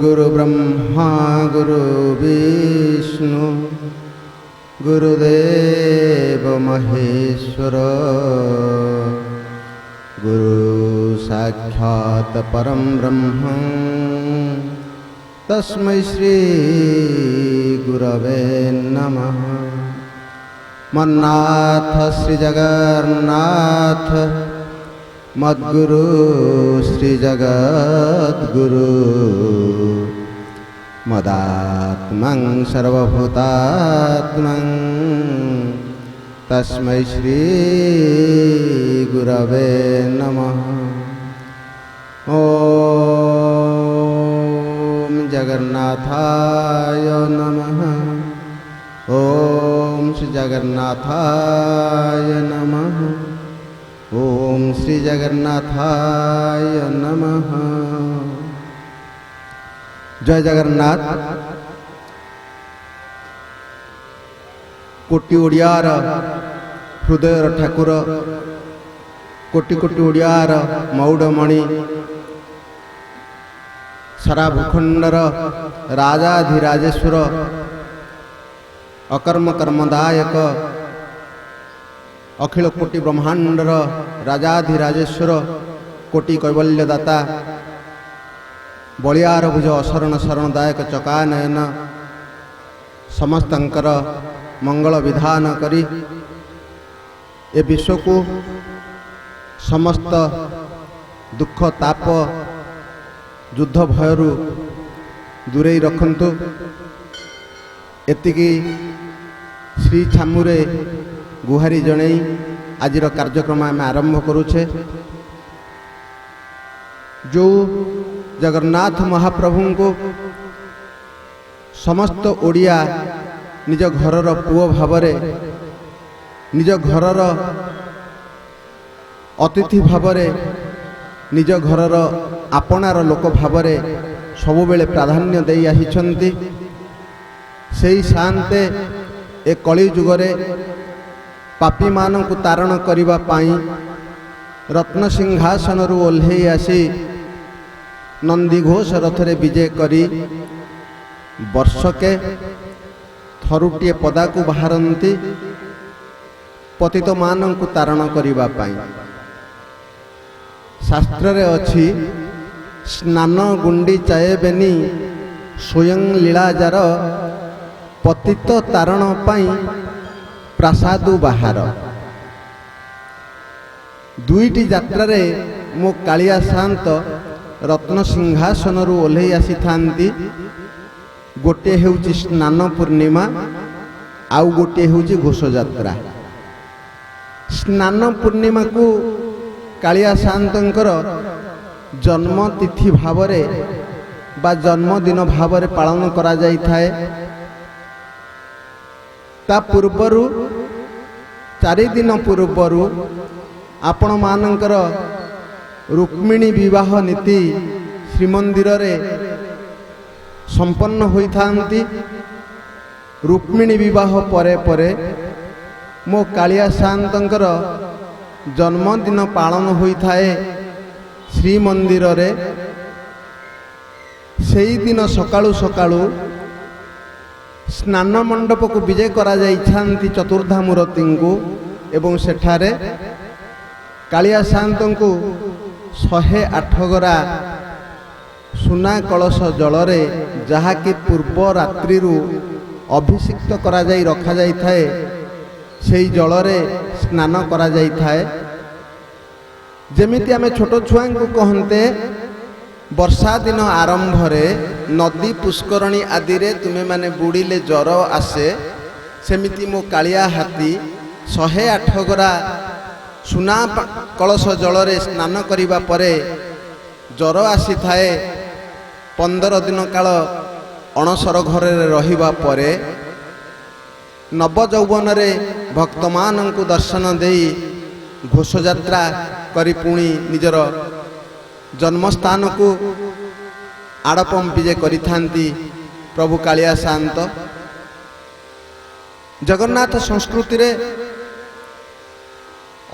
गुरु ब्रह्मा गुरु विष्णु गुरुदेव महेश्वर गुरु साक्षात् परम ब्रह्म तस्मै श्री गुरवे नमः। मन्नाथ श्री जगन्नाथ मद्गुरु श्री जगद्गुरु मदात्मं सर्वभूतात्मं तस्मै श्री गुरवे नमः। ओम जगन्नाथाय नमः। ओम श्री जगन्नाथाय नमः। ओम श्री जगन्नाथाय नमः। जय जगन्नाथ। कोटि ओडियार हृदयर ठाकुर, कोटि कोटि ओडियार मौडमणि, सारा भूखंडर राजाधिराजेश्वर, अकर्म कर्मदायक, अखिल कोटि ब्रह्मांडर राजाधिराजेश्वर, कोटि कैवल्यदाता, बलियार भुज अशरण शरणदायक चकानयन, समस्तंकर मंगल विधान करी ए विश्व को समस्त दुख ताप युद्ध भयरु दूरे रखंतु। एतिकी श्री छामुरे गुहारी जणई आजिर कार्यक्रम आम आरंभ करुछे। जो जगन्नाथ महाप्रभु को समस्त ओडिया निज घरर पुओ भावरे, निज घरर अतिथि भावरे, निज घरर आपणार लोक भावरे सबुबेले प्राधान्य देई आसिछंती। सेई शांते ए कली जुगरे पापी मानकु तारण करिबा पाई रत्न सिंहासनरु ओल्हेई आसी नंदीघोष रथरे विजय करी वर्षके थरुटिए पदाकु बाहरती पतित मानकु तारण करिबा पाई। शास्त्र रे अछि स्नान गुंडी चायबेनी स्वयं लीलाजार पतित तारण पाई प्रासादु बाहर। दुईटी यात्रा रे मो कालिया शांत रत्न सिंहासन रु ओल्हेई आसी थांती। गोटे हेउची स्नान पूर्णिमा, आउ गोटे हेउची घोष यात्रा। स्नान पूर्णिमा को कालिया शांतंकर जन्म तिथि भावरे बा जन्मदिन भावरे पालन करा जाई थाए। ता पूर्वरु 4 दिन पूर्वरु आपण मानकर रुक्मिणी विवाह नीति श्रीमंदिर रे संपन्न होई थांती। रुक्मिणी विवाह परे परे मो कालिया शांतंकर जन्मदिन पालन होई थाए श्रीमंदिर रे। सेई दिन सकाळु सकाळु स्नान मंडप को विजय करा जाई छांती चतुर्धा मूर्ति को, एवं सेठारे कालिया शांतंकु 108 गरा सुना कलश जलरे जहाँकि पूर्व रात्रि अभिषिक्त करा जाई रखा जाई थाए, सेई जलरे स्नान करा जाई थाए। जेमिति आमे छोट छुआ को कहते वर्षा दिन आरंभ रे नदी पुष्करणी आदि रे तुमे माने बुड़ीले जर आसे, सेमिति मो कालिया हाथी 108 गरा सुना कलश जलरे स्नान करिबा परे जर आसी थाए। 15 दिन काल अणसर घरे रहिबा परे नव यौवन रे भक्त मानंकु दर्शन देई घोष यात्रा करी पुणी निजर जन्मस्थान को आड़पम विजय करी थांती प्रभु कालिया शांत। जगन्नाथ संस्कृति रे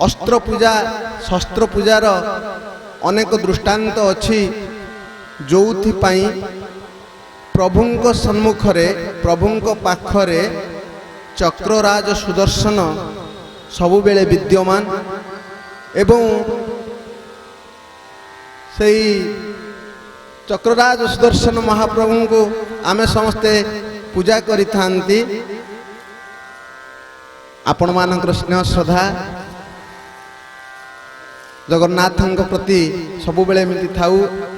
अस्त्र पूजा शस्त्र पूजार अनेक दृष्टांत अच्छी, जो प्रभुंक सम्मुखरे प्रभुंक पाखरे चक्रराज सुदर्शन सबुबेले विद्यमान एवं सेई चक्रराज सुदर्शन महाप्रभु को आमे समस्ते पूजा करि थांती। आपण मानकर स्नेह श्रद्धा जगन्नाथ प्रति सबुबेले मिलि थाउ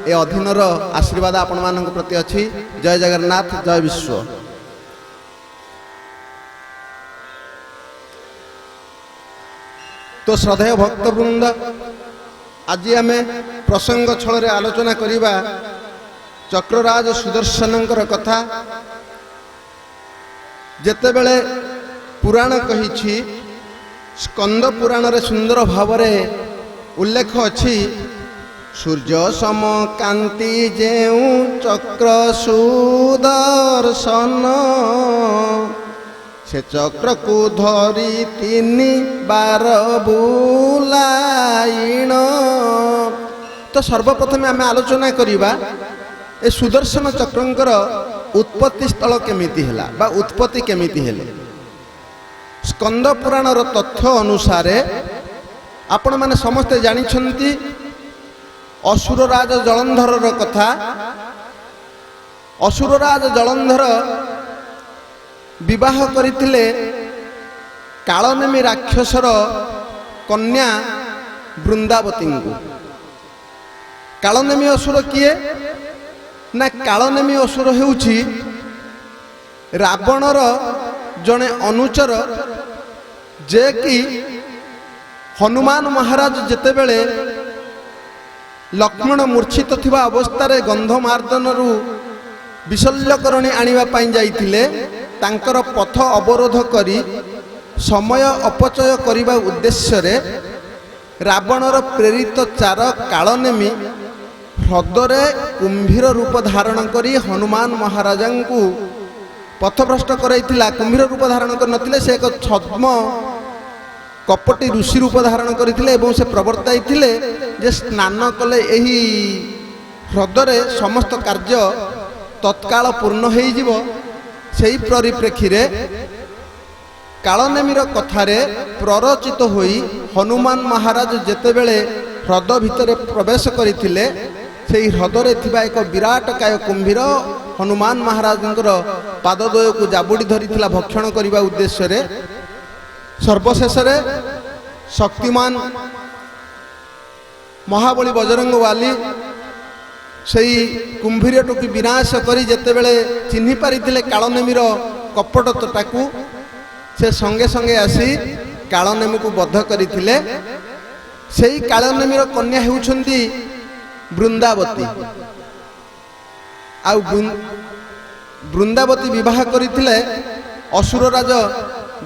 ए अधीनर आशीर्वाद आपण मानक प्रति अछि। जय जगन्नाथ, जय विश्व। तो श्रद्धेय भक्तवृंद, आज आम प्रसंग छल आलोचना करिबा चक्रराज सुदर्शनकर कथा। जेतेबेले पुराण कहिछि, स्कंद पुराण रे सुंदर भावरे उल्लेख अछि, सूर्य सम कांति जेउ चक्र सुदर्शन, से चक्र को धरी 3 बार बुलाइण। तो सर्वप्रथम आम आलोचना करिबा ए सुदर्शन चक्रंकर उत्पत्ति स्थल केमिति हैला बा उत्पत्ति केमिति हेले। स्कंद पुराण रो तथ्य अनुसार आपण माने समस्ते जानिछंती असुरराज जलंधर रो कथा। असुरराज जलंधर विवाह करिथिले कालनेमी राक्षसर कन्या वृंदावती को। कालनेमी असुर किए ना, कालनेमी असुर हेउछि रावणर जने अनुचर, जे कि हनुमान महाराज जेतेबेले लक्ष्मण मूर्छित थिबा अवस्था रे गंधमार्दन रु विशल्यकरणी आनिबा पाई जाइथिले, तांकर पथ अवरोध करी समय अपचय करिबा उद्देश्य रे रावणर प्रेरित चार कालनेमी ह्रदरे कुंभीर रूप धारण करी हनुमान महाराजा को पथभ्रष्ट कराइथिला। कुंभीर रूप धारण कर नथिले, से एक छद्म कपटी ऋषि रूप धारण करथिले एवं से प्रवर्ताइथिले जे स्नान कले एही ह्रदरे समस्त कार्य तत्काल पूर्ण हो जिवो। सेही परिप्रेक्षी रे कालनेमीर कथारे प्ररचित होई हनुमान महाराज जेतेबेले ह्रद भितरे प्रवेश करथिले, सेही ह्रदरे थिबा एक विराटकाय कुंभीर हनुमान महाराजंकर पादद्वय को जाबुड़ी धरिथिला भक्षण करिबा उद्देश्य रे। सर्वशेष रे शक्तिमान महाबली बजरंग वाली सेही कुंभीरटू की विनाश करी जेतेबेले चिन्हि पारिथिले कालनेमीर कपटताकू, से संगे संगे आसी कालनेमी को बद्ध करिथिले। सेही कालनेमीर कन्या हेउछंती वृंदावती। आ वृंदावती विवाह करिथिले असुरराज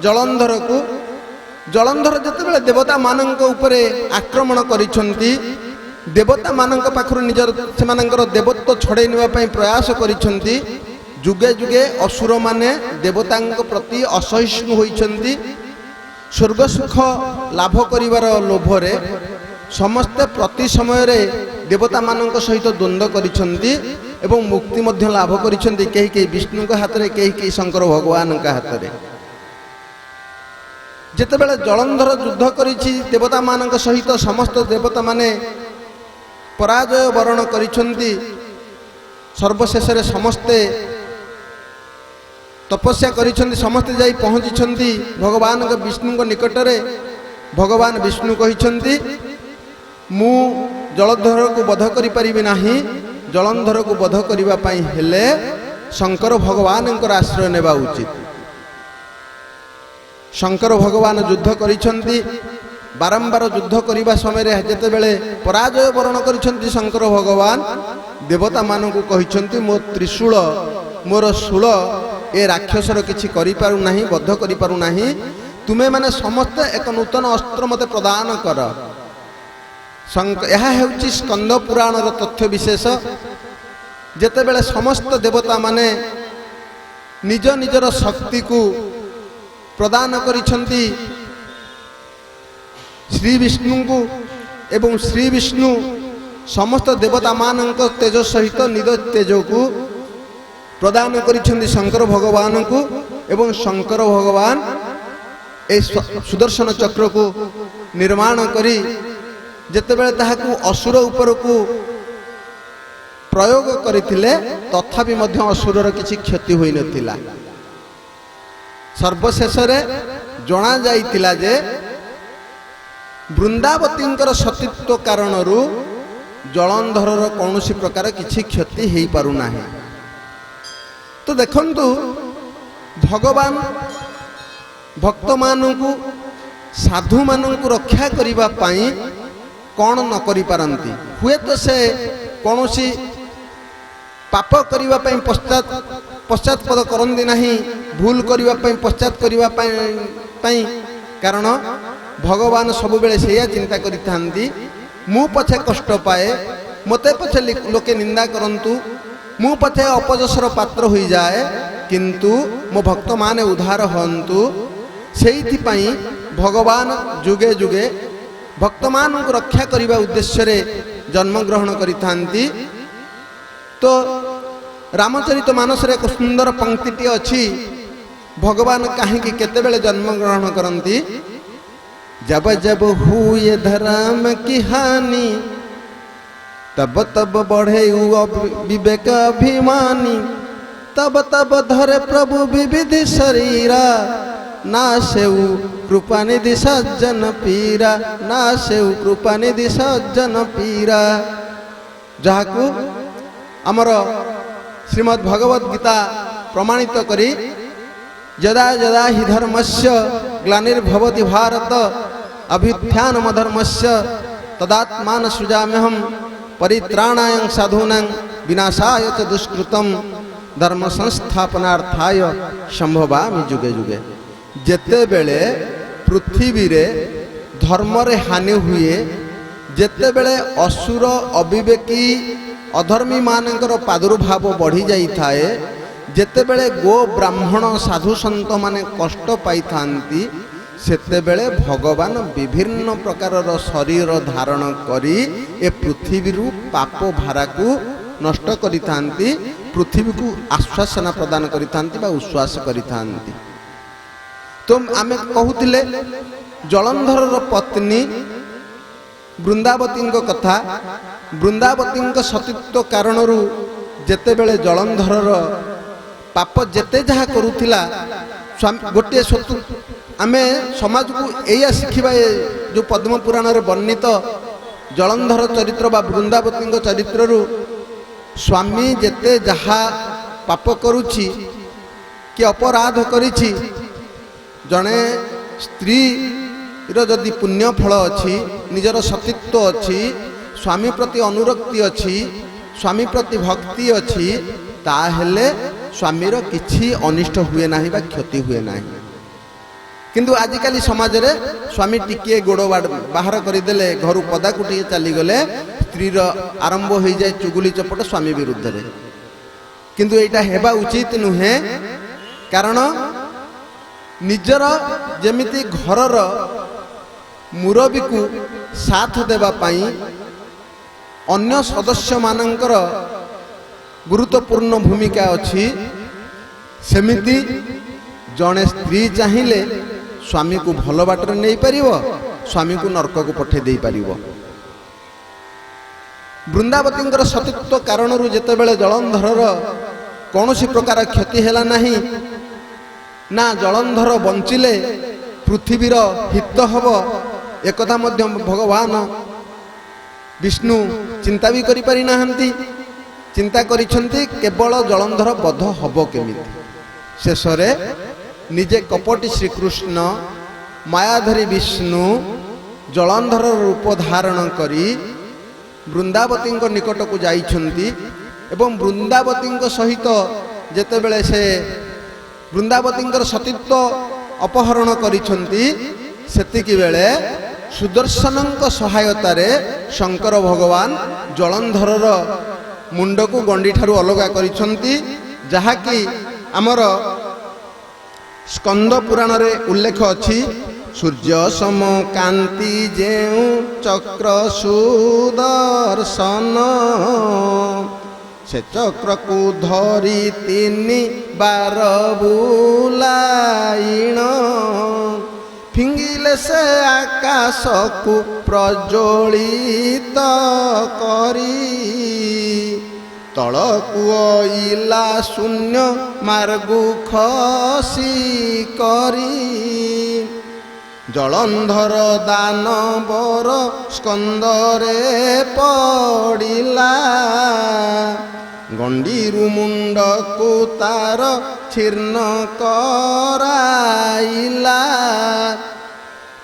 जलंधर को। जलंधर जेतेबेले देवता मानक उपरे आक्रमण करिछंती, देवता मानक पाखरु निजर सेमानकर देवत्व छड़े निबा पई प्रयास करिछंती। जुगे जुगे असुर माने देवतांक प्रति असहिष्णु होइछंती। स्वर्ग सुख लाभ करिवार लोभरे समस्ते प्रति समय रे देवता मानक सहित द्वंद्व करिछंती एवं मुक्ति मध्य लाभ करिछंती। केही केही विष्णु के हाथ रे, केही केही शंकर भगवान के हाथ रे। जेतेबेले जलंधर युद्ध करिछि देवता मानक सहित, समस्त देवता माने पराजय वरण करिछंती। सर्वशेष रे समस्ते तपस्या करिछंती, समस्ते जाई पहुंचिछंती भगवान के विष्णु को निकट रे। भगवान विष्णु कहिछंती, मु जलंधर को वध करि परिबि नाही। जलंधर को वध करिबा पई हेले शंकर भगवान के आश्रय नेबा उचित। शंकर भगवान युद्ध करिछंती। बारंबार युद्ध करिबा समय रे जेतेबेले पराजय वरण करिछंती शंकर भगवान, देवता मानकु कहिछंती, मो त्रिशूल मोर शूल ए राक्षसर किछि करि पारु नाही, बद्ध करि पारु नाही। तुमे माने समस्त एक नूतन अस्त्र मते प्रदान कर। यह हेउछि स्कंद पुराण रो तथ्य विशेष। जेतेबेले समस्त देवता माने निज निजर शक्ति को प्रदान करिछंती श्री विष्णु को, एवं श्री विष्णु समस्त देवता मानक तेज सहित निज तेज को प्रदान करिछन्ति शंकर भगवान को एवं शंकर भगवान ए सुदर्शन चक्र को निर्माण करी जेतेबेले ताहाकू असुर उपर को प्रयोग करथिले तथापि मध्य असुरर किछि क्षति होई नथिला। सर्वशेष रे जणा जाइतिला जे वृंदावतींकर सतीत्व कारणरू जलंधरर कौनसी प्रकार किछि क्षति हेई पारु नाही। तो देखंतु भगवान भक्त मानू साधु मानू रक्षा करिबा पाई कौन न करि पारंती। हुए तो से कौनसी पाप करिबा पाई पश्चात्पद करंदी नहीं, भूल करिबा पाई पश्चात करिबा पाई कारण भगवान सब बेले सेया चिंता करिथांती मु पछे कष्ट पाए, मते पछे लोके निंदा करंतु, मु पछे अपजसर पात्र होई जाए, किंतु मो भक्त माने उद्धार हंतु। सेइथि पई भगवान जुगे जुगे भक्त मानू को रक्षा करिबा उद्देश्य रे जन्म ग्रहण करिथांती। तो रामचरित मानस रे एक सुंदर पंक्तिटी अछि, भगवान काहे कि केते बेले जन्म ग्रहण करंती। जब जब हुए धर्म की हानि तब तब बढ़े विवेक अभिमानी, तब तब धरे प्रभु विविध शरीरा, नासेउ कृपा निधि सज्जन पीरा, नासेउ कृपा निधि सज्जन पीरा। जहाकू आमर श्रीमद् भगवत गीता प्रमाणित करी यदा यदा हि धर्मस्य ग्लानिर्भवति भारत अभ्युत्थानमधर्मस्य तदात्मान सृजाम्यहं परित्राणाय साधूनां विनाशाय च दुष्कृतं धर्म संस्थापनार्थाय संभवामि जुगे जुगे। जेते बेले पृथ्वी रे धर्म रे हानि हुए, जेते बेले असुर अविवेकी अधर्मी मानकर प्रादुर्भाव बढ़ी जाई थाए, जेते बेले गो ब्राह्मण साधु संत माने कष्ट पाई थांती, सेते बेले भगवान विभिन्न प्रकार शरीर धारण करी ए पृथ्वी रु पाप भारा को नष्ट करि थांती, पृथ्वी को आश्वासना प्रदान करि थांती बा उश्वास करि थांती। तो आमे कहूतिले जलंधर पत्नी वृंदावती कथा। वृंदावती सतीत्व कारणरू जेते बेले जलंधर पाप जेते जहा करुथिला स्वामी गोटे सतु आमे समाज को एया शिखिबा जो पद्म पुराण रे वर्णित जलंधर चरित्र बा वृंदावती चरित्र रु स्वामी जेते जहा पाप करुछि कि अपराध करिछि, जणे स्त्री रो जदि पुण्य फल अछि, निजर सतीत्व अछि, स्वामी प्रति अनुरक्ति अछि, स्वामी प्रति भक्ति अछि, ताहेले स्वामीर किछि अनिष्ट हुए नाही बा क्षति हुए नाही। किंतु आजिकाली समाज रे स्वामी टिके गोड़ बाहर करदेले घर पदा को टिके चली गले स्त्री आरंभ हो जाए चुगुली चपट स्वामी विरुद्ध रे। किंतु एटा हेबा उचित नुहे, कारण निजर जेमिति घरर मुरबी को साथ देवा पाई अन्य सदस्य मानकर गुरुत्वपूर्ण भूमिका अछि, सेमिति जड़े स्त्री चाहिए स्वामी को भल बाटर नहीं पारिबो, स्वामी को नरक को पठे दे पारिबो। वृंदावती सतीत्व कारणरू जेतेबेले जलंधरर कौनसी प्रकार क्षति हैला नहीं, ना जलंधर बंचिले पृथ्वीर हित हब एकथा मध्य भगवान विष्णु चिंता भी करि पारि नाहंती। चिंता करिछंती केवल जलंधर बध हब केमिति। शेष रे निजे कपटी श्रीकृष्ण मायाधरी विष्णु जलंधर रूप धारण करी वृंदावती निकट को जाइछंती एवं वृंदावती सहित जेतेबेले से वृंदावती सतीत्व अपहरण करिछंती, सेतिकी बेले सुदर्शन सहायता रे शंकर भगवान जलंधरर मुंड को गंडी ठारू अलगा करिछंती, जहाकी आमर स्कंद पुराण रे उल्लेख अछि। सूर्य सम कांति जेउ चक्र सुदर्शन ସେ ଚକ୍ରକୁ ଧରି 3 ବାର ବୁଲାଇଣ ଫିଙ୍ଗିଲେ ସେ ଆକାଶକୁ ପ୍ରଜ୍ୱଳିତ କରି ତଳକୁ ଅଇଲା ଶୂନ୍ୟ ମାର୍ଗୁ ଖସି କରି ଜଳନ୍ଧର ଦାନବର ସ୍କନ୍ଦରେ ପଡ଼ିଲା ଗଣ୍ଡିରୁ ମୁଣ୍ଡକୁ ତାର ଛିନ୍ନ କରାଇଲା।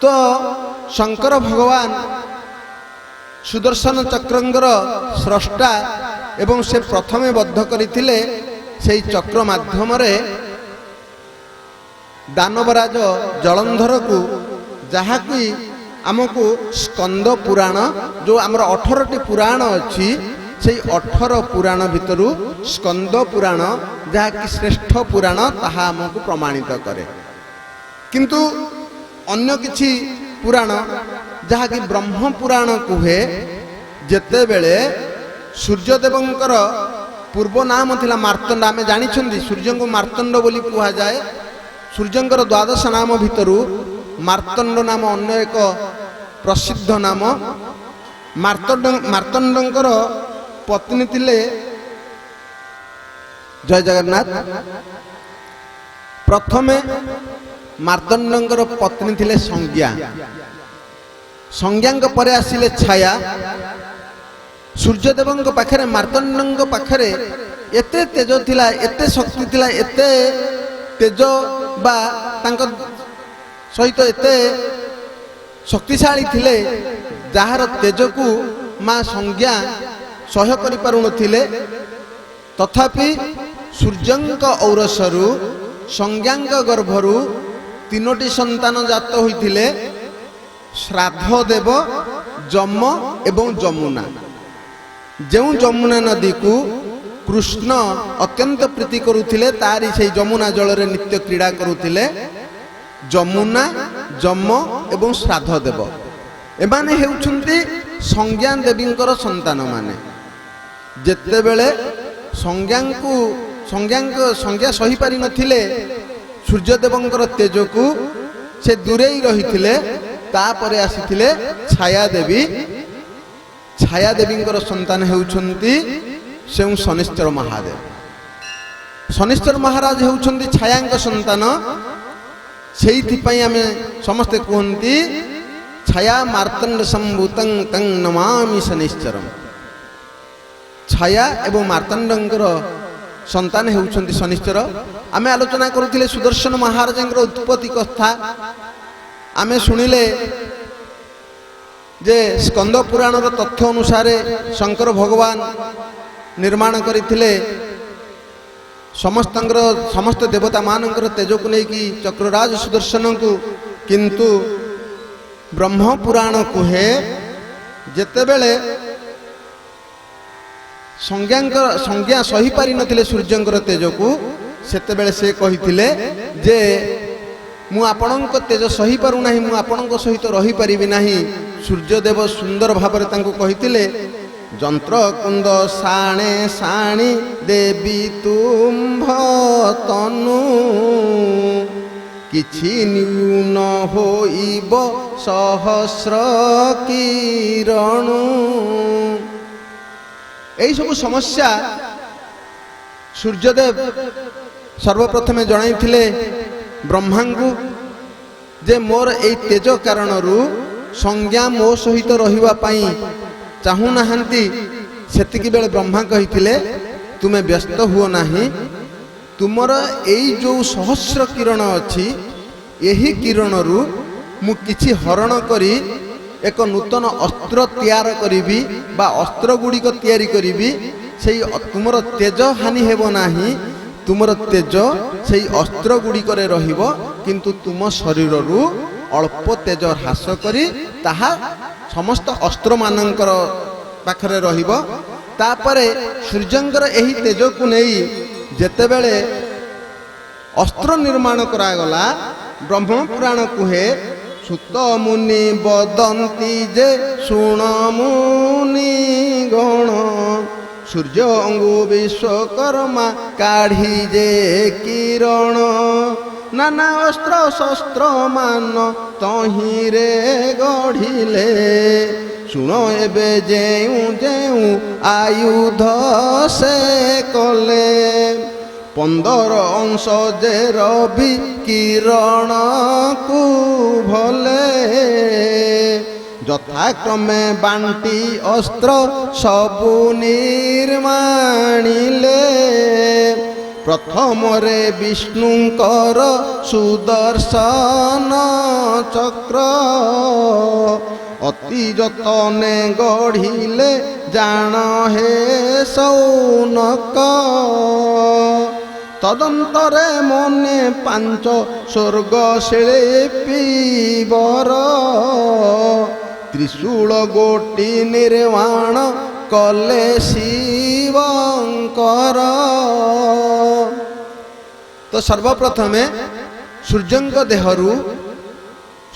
ତ ଶଙ୍କର ଭଗବାନ ସୁଦର୍ଶନ ଚକ୍ରଙ୍କର ସ୍ରଷ୍ଟା ଏବଂ ସେ ପ୍ରଥମେ ବଦ୍ଧ କରିଥିଲେ ସେହି ଚକ୍ର ମାଧ୍ୟମରେ ଦାନବରାଜ ଜଳନ୍ଧରକୁ, ଯାହାକି ଆମକୁ ସ୍କନ୍ଦ ପୁରାଣ, ଯେଉଁ ଆମର 18ଟି ପୁରାଣ ଅଛି, ସେହି 18 ପୁରାଣ ଭିତରୁ ସ୍କନ୍ଦ ପୁରାଣ ଯାହାକି ଶ୍ରେଷ୍ଠ ପୁରାଣ, ତାହା ଆମକୁ ପ୍ରମାଣିତ କରେ। କିନ୍ତୁ ଅନ୍ୟ କିଛି ପୁରାଣ ଯାହାକି ବ୍ରହ୍ମ ପୁରାଣ କୁହେ, ଯେତେବେଳେ ସୂର୍ଯ୍ୟଦେବଙ୍କର ପୂର୍ବ ନାମ ଥିଲା ମାର୍ତ୍ତଣ୍ଡ, ଆମେ ଜାଣିଛନ୍ତି ସୂର୍ଯ୍ୟଙ୍କୁ ମାର୍ତ୍ତଣ୍ଡ ବୋଲି କୁହାଯାଏ। ସୂର୍ଯ୍ୟଙ୍କର 12 ନାମ ଭିତରୁ ମାର୍ତ୍ତଣ୍ଡ ନାମ ଅନ୍ୟ ଏକ ପ୍ରସିଦ୍ଧ ନାମ। ମାର୍ତ୍ତଣ୍ଡଙ୍କର ପତ୍ନୀ ଥିଲେ, ଜୟ ଜଗନ୍ନାଥ, ପ୍ରଥମେ ମାର୍ତ୍ତଣ୍ଡଙ୍କର ପତ୍ନୀ ଥିଲେ ସଂଜ୍ଞା, ସଂଜ୍ଞାଙ୍କ ପରେ ଆସିଲେ ଛାୟା। ସୂର୍ଯ୍ୟଦେବଙ୍କ ପାଖରେ, ମାର୍ତ୍ତଣ୍ଡଙ୍କ ପାଖରେ ଏତେ ତେଜ ଥିଲା, ଏତେ ଶକ୍ତି ଥିଲା, ଏତେ ତେଜ ବା ତାଙ୍କ ସହିତ ଏତେ ଶକ୍ତିଶାଳୀ ଥିଲେ, ଯାହାର ତେଜକୁ ମା ସଂଜ୍ଞା ସହ୍ୟ କରିପାରୁନଥିଲେ। ତଥାପି ସୂର୍ଯ୍ୟଙ୍କ ଔରସରୁ, ସଂଜ୍ଞାଙ୍କ ଗର୍ଭରୁ 3ଟି ସନ୍ତାନ ଜାତ ହୋଇଥିଲେ, ଶ୍ରାଦ୍ଧ ଦେବ, ଯମ ଏବଂ ଯମୁନା। ଯେଉଁ ଯମୁନା ନଦୀକୁ କୃଷ୍ଣ ଅତ୍ୟନ୍ତ ପ୍ରୀତି କରୁଥିଲେ, ତାରି ସେହି ଯମୁନା ଜଳରେ ନିତ୍ୟ କ୍ରୀଡ଼ା କରୁଥିଲେ ଯମୁନା, ଯମ ଏବଂ ଶ୍ରାଦ୍ଧ ଦେବ। ଏମାନେ ହେଉଛନ୍ତି ସଂଜ୍ଞା ଦେବୀଙ୍କର ସନ୍ତାନମାନେ। ଯେତେବେଳେ ସଂଜ୍ଞା ସହିପାରିନଥିଲେ ସୂର୍ଯ୍ୟଦେବଙ୍କର ତେଜକୁ, ସେ ଦୂରେଇ ରହିଥିଲେ। ତାପରେ ଆସିଥିଲେ ଛାୟା ଦେବୀ। ଛାୟା ଦେବୀଙ୍କର ସନ୍ତାନ ହେଉଛନ୍ତି ସ୍ୱୟଂ ଶନିଶ୍ଚର ମହାଦେବ। ଶନିଶ୍ଚର ମହାରାଜ ହେଉଛନ୍ତି ଛାୟାଙ୍କ ସନ୍ତାନ। ସେଇଥିପାଇଁ ଆମେ ସମସ୍ତେ କୁହନ୍ତି ଛାୟା ମାର୍ତ୍ତଣ୍ଡ ସମ୍ଭୂତଂ ତଂ ନମାମି ଶନିଶ୍ଚରମ୍। ଛାୟା ଏବଂ ମାର୍ତ୍ତଣ୍ଡଙ୍କର ସନ୍ତାନ ହେଉଛନ୍ତି ଶନିଶ୍ଚର। ଆମେ ଆଲୋଚନା କରୁଥିଲେ ସୁଦର୍ଶନ ମହାରାଜଙ୍କର ଉତ୍ପତ୍ତି କଥା। ଆମେ ଶୁଣିଲେ ଯେ ସ୍କନ୍ଦ ପୁରାଣର ତଥ୍ୟ ଅନୁସାରେ ଶଙ୍କର ଭଗବାନ ନିର୍ମାଣ କରିଥିଲେ ସମସ୍ତ ଦେବତା ମାନଙ୍କର ତେଜକୁ ନେଇକି ଚକ୍ରରାଜ ସୁଦର୍ଶନଙ୍କୁ। କିନ୍ତୁ ବ୍ରହ୍ମ ପୁରାଣ କୁହେ, ଯେତେବେଳେ ସଂଜ୍ଞା ସହିପାରିନଥିଲେ ସୂର୍ଯ୍ୟଙ୍କର ତେଜକୁ, ସେତେବେଳେ ସେ କହିଥିଲେ ଯେ ମୁଁ ଆପଣଙ୍କ ତେଜ ସହିପାରୁନାହିଁ, ମୁଁ ଆପଣଙ୍କ ସହିତ ରହିପାରିବି ନାହିଁ। ସୂର୍ଯ୍ୟଦେବ ସୁନ୍ଦର ଭାବରେ ତାଙ୍କୁ କହିଥିଲେ, ଯନ୍ତ୍ର କୁନ୍ଦ ଶାଣେ ଶାଣି ଦେବୀ ତୁମ୍ଭ ତନୁ, କିଛି ନ୍ୟୁନ ହୋଇବ ସହସ୍ର କିରଣୁ। ଏହିସବୁ ସମସ୍ୟା ସୂର୍ଯ୍ୟଦେବ ସର୍ବପ୍ରଥମେ ଜଣାଇଥିଲେ ବ୍ରହ୍ମାଙ୍କୁ ଯେ ମୋର ଏହି ତେଜ କାରଣରୁ ସଂଜ୍ଞା ମୋ ସହିତ ରହିବା ପାଇଁ ଚାହୁଁନାହାନ୍ତି। ସେତିକି ବେଳେ ବ୍ରହ୍ମା କହିଥିଲେ, ତୁମେ ବ୍ୟସ୍ତ ହୁଅ ନାହିଁ, ତୁମର ଏଇ ଯେଉଁ ସହସ୍ର କିରଣ ଅଛି, ଏହି କିରଣରୁ ମୁଁ କିଛି ହରଣ କରି ଏକ ନୂତନ ଅସ୍ତ୍ର ତିଆର କରିବି ବା ଅସ୍ତ୍ର ଗୁଡ଼ିକ ତିଆରି କରିବି। ସେଇ ତୁମର ତେଜ ହାନି ହେବ ନାହିଁ, ତୁମର ତେଜ ସେଇ ଅସ୍ତ୍ର ଗୁଡ଼ିକରେ ରହିବ, କିନ୍ତୁ ତୁମ ଶରୀରରୁ ଅଳ୍ପ ତେଜ ହ୍ରାସ କରି ତାହା ସମସ୍ତ ଅସ୍ତ୍ରମାନଙ୍କର ପାଖରେ ରହିବ। ତାପରେ ସୂର୍ଯ୍ୟଙ୍କର ଏହି ତେଜକୁ ନେଇ ଯେତେବେଳେ ଅସ୍ତ୍ର ନିର୍ମାଣ କରାଗଲା, ବ୍ରହ୍ମ ପୁରାଣ କୁହେ, ସୁତ ମୁନି ବଦନ୍ତି ଯେ ଶୁଣ ମୁନି ଗଣ, ସୂର୍ଯ୍ୟ ଅଙ୍ଗୁ ବିଶ୍ୱକର୍ମା କାଢ଼ି ଯେ କିରଣ ନାନା ଅସ୍ତ୍ର ଶସ୍ତ୍ର ମାନ ତହିଁରେ ଗଢ଼ିଲେ ଶୁଣ ଏବେ ଯେଉଁ ଯେଉଁ ଆୟୁଧ ସେ କଲେ 15 ଅଂଶ ଯେ ରବି କିରଣକୁ ଭଲେ ଯଥାକ୍ରମେ ବାଣ୍ଟି ଅସ୍ତ୍ର ସବୁ ନିର୍ମାଣିଲେ ପ୍ରଥମରେ ବିଷ୍ଣୁଙ୍କର ସୁଦର୍ଶନ ଚକ୍ର ଅତି ଯତନେ ଗଢ଼ିଲେ ଜାଣ ହେ ସୌନକ ତଦନ୍ତରେ ମନେ 5 ସ୍ୱର୍ଗ ଶିଳ୍ପୀବର ତ୍ରିଶୂଳ ଗୋଟି ନିର୍ମାଣ କଲେ ଶିବଙ୍କର। ତ ସର୍ବପ୍ରଥମେ ସୂର୍ଯ୍ୟଙ୍କ ଦେହରୁ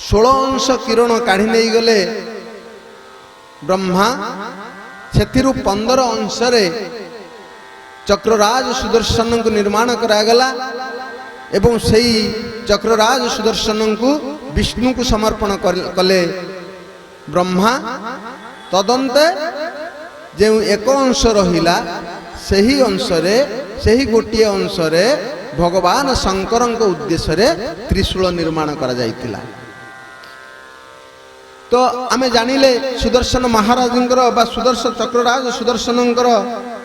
16 ଅଂଶ କିରଣ କାଢ଼ି ନେଇଗଲେ ବ୍ରହ୍ମା ସେଥିରୁ 15 ଅଂଶରେ ଚକ୍ରରାଜ ସୁଦର୍ଶନଙ୍କୁ ନିର୍ମାଣ କରାଗଲା ଏବଂ ସେହି ଚକ୍ରରାଜ ସୁଦର୍ଶନଙ୍କୁ ବିଷ୍ଣୁଙ୍କୁ ସମର୍ପଣ କଲେ ବ୍ରହ୍ମା। ତଦନ୍ତେ ଯେଉଁ 1 ଅଂଶ ରହିଲା ସେହି ଅଂଶରେ ସେହି ଗୋଟିଏ ଅଂଶରେ ଭଗବାନ ଶଙ୍କରଙ୍କ ଉଦ୍ଦେଶ୍ୟରେ ତ୍ରିଶୂଳ ନିର୍ମାଣ କରାଯାଇଥିଲା। ତ ଆମେ ଜାଣିଲେ ସୁଦର୍ଶନ ମହାରାଜଙ୍କର ବା ଚକ୍ରରାଜ ସୁଦର୍ଶନଙ୍କର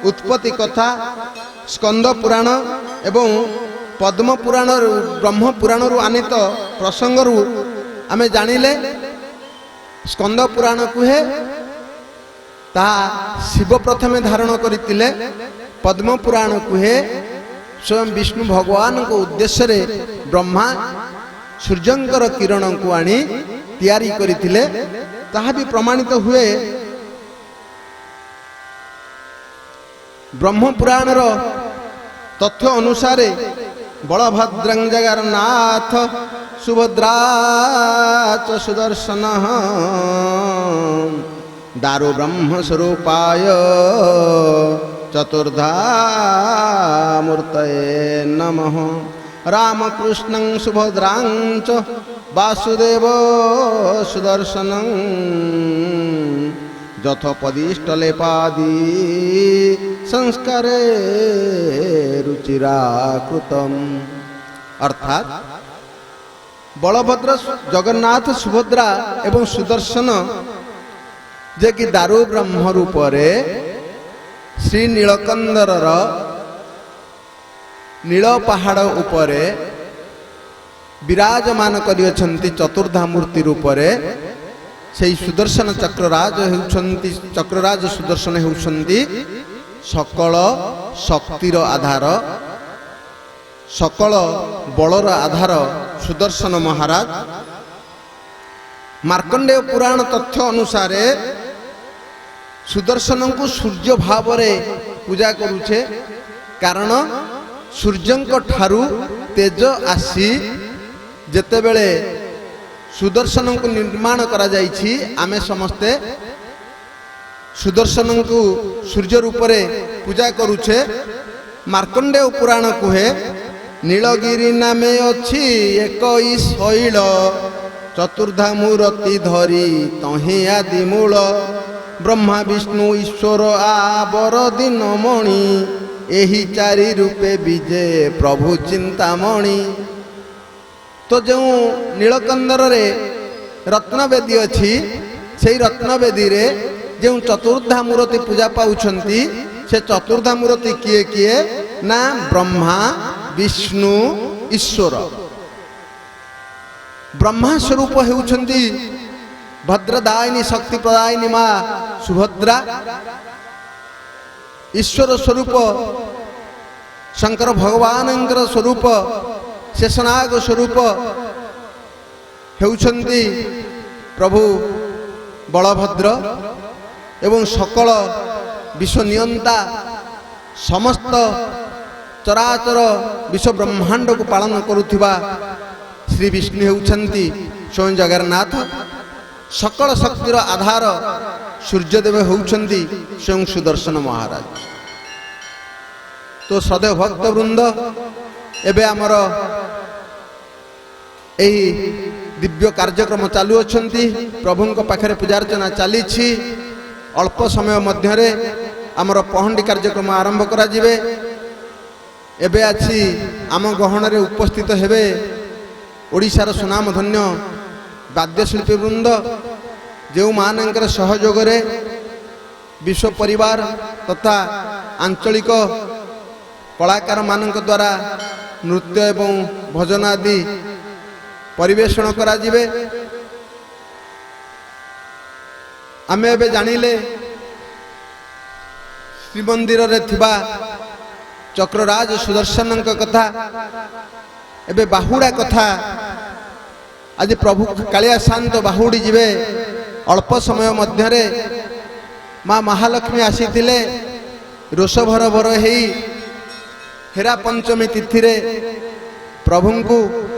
ଉତ୍ପତ୍ତି କଥା ସ୍କନ୍ଦ ପୁରାଣ ଏବଂ ପଦ୍ମ ପୁରାଣରୁ ବ୍ରହ୍ମ ପୁରାଣରୁ ଆନିତ ପ୍ରସଙ୍ଗରୁ ଆମେ ଜାଣିଲେ ସ୍କନ୍ଦ ପୁରାଣ କୁହେ ତାହା ଶିବ ପ୍ରଥମେ ଧାରଣ କରିଥିଲେ। ପଦ୍ମ ପୁରାଣ କୁହେ ସ୍ୱୟଂ ବିଷ୍ଣୁ ଭଗବାନଙ୍କ ଉଦ୍ଦେଶ୍ୟରେ ବ୍ରହ୍ମା ସୂର୍ଯ୍ୟଙ୍କର କିରଣକୁ ଆଣି ତିଆରି କରିଥିଲେ। ତାହା ବି ପ୍ରମାଣିତ ହୁଏ ବ୍ରହ୍ମ ପୁରାଣର ତଥ୍ୟ ଅନୁସାରେ ବଳଭଦ୍ରଂ ଜଗନ୍ନାଥ ସୁଭଦ୍ରା ଚ ସୁଦର୍ଶନ ଦାରୁ ବ୍ରହ୍ମ ସ୍ୱରୂପାୟ ଚତୁର୍ଧାମୂର୍ତ୍ତये ନମଃ ରାମକୃଷ୍ଣଂ ସୁଭଦ୍ରାଂ ଚ ବାସୁଦେବ ସୁଦର୍ଶନଂ যথপদিষ্টলেপাদি সংস্কারে রুচিরাকৃতম। অর্থাৎ বলভদ্র জগন্নাথ সুভদ্রা এবং সুদর্শন যে কি দারু ব্রহ্ম রূপরে শ্রী নীলকন্দরর নীল পাহাড় উপরে বিরাজমান করিଅଛନ୍ତି চতুর্ধা মূর্তি রূপরে। সেই সুদর্শন চক্ররাজ সুদর্শন হেউଛନ୍ତି সকল শক্তির আধার সকল বলর আধার সুদর্শন মহারাজ। মার্কণ্ডেয় পুরাণ তথ্য অনুসারে সুদর্শনଙ୍କୁ সূর্য ভাବରେ ପୂଜା କରୁଛେ କାରଣ ସୂର୍ଯ୍ୟଙ୍କ ଠାରୁ ତେଜ ଆସି ଯେତେବେଳେ ସୁଦର୍ଶନଙ୍କୁ ନିର୍ମାଣ କରାଯାଇଛି ଆମେ ସମସ୍ତେ ସୁଦର୍ଶନଙ୍କୁ ସୂର୍ଯ୍ୟ ରୂପରେ ପୂଜା କରୁଛେ। ମାର୍କଣ୍ଡେୟ ପୁରାଣ କୁହେ ନୀଳଗିରି ନାମେ ଅଛି 21 ଶୈଳ ଚତୁର୍ଦ୍ଧା ମୂରତି ଧରି ତହିଁ ଆଦି ମୂଳ ବ୍ରହ୍ମା ବିଷ୍ଣୁ ଈଶ୍ୱର ଆବର ଦିନ ମଣି ଏହି 4 ରୂପେ ବିଜେ ପ୍ରଭୁ ଚିନ୍ତାମଣି। ତ ଯେଉଁ ନୀଳକନ୍ଦରରେ ରତ୍ନବେଦୀ ଅଛି ସେହି ରତ୍ନବେଦୀରେ ଯେଉଁ ଚତୁର୍ଦ୍ଧା ମୂରତି ପୂଜା ପାଉଛନ୍ତି ସେ ଚତୁର୍ଦ୍ଧା ମୂରତି କିଏ କିଏ ନା ବ୍ରହ୍ମା ବିଷ୍ଣୁ ଈଶ୍ୱର। ବ୍ରହ୍ମା ସ୍ୱରୂପ ହେଉଛନ୍ତି ଭଦ୍ରଦାୟିନୀ ଶକ୍ତି ପ୍ରଦାୟିନୀ ମା ସୁଭଦ୍ରା। ଈଶ୍ୱର ସ୍ୱରୂପ ଶଙ୍କର ଭଗବାନଙ୍କର ସ୍ୱରୂପ ଶେଷନାଗ ସ୍ୱରୂପ ହେଉଛନ୍ତି ପ୍ରଭୁ ବଳଭଦ୍ର ଏବଂ ସକଳ ବିଶ୍ୱନିୟନ୍ତା ସମସ୍ତ ଚରାଚର ବିଶ୍ୱ ବ୍ରହ୍ମାଣ୍ଡକୁ ପାଳନ କରୁଥିବା ଶ୍ରୀ ବିଷ୍ଣୁ ହେଉଛନ୍ତି ସ୍ୱୟଂ ଜଗନ୍ନାଥ। ସକଳ ଶକ୍ତିର ଆଧାର ସୂର୍ଯ୍ୟଦେବ ହେଉଛନ୍ତି ସ୍ୱୟଂ ସୁଦର୍ଶନ ମହାରାଜ। तो श्रद्धेय भक्तवृंद एबे आमर यही दिव्य कार्यक्रम चालू अछंती प्रभु पाखरे पूजार्चना चली अल्प समय मध्य आमर पहंडी कार्यक्रम आरंभ करा जिवे एबे आछि आम गहन रे उपस्थित हेबे ओडिशार सुनाम धन्य वाद्यशिल्पी वृंद जो मानकर सहयोग रे विश्व परिवार तथा आंचलिक कलाकार मानक द्वारा नृत्य एवं भजन आदि परिवेषण करा जिवे आमे एबे जानिले श्रीमंदिर रे थिबा चक्रराज सुदर्शन कथा एबे बाहुड़ा कथा आज प्रभु कालिया शांत बाहुड़ी जिवे अल्प समय मध्य माँ महालक्ष्मी आसीथिले रोष भर भर हेई हेरा पंचमी तिथि रे प्रभु को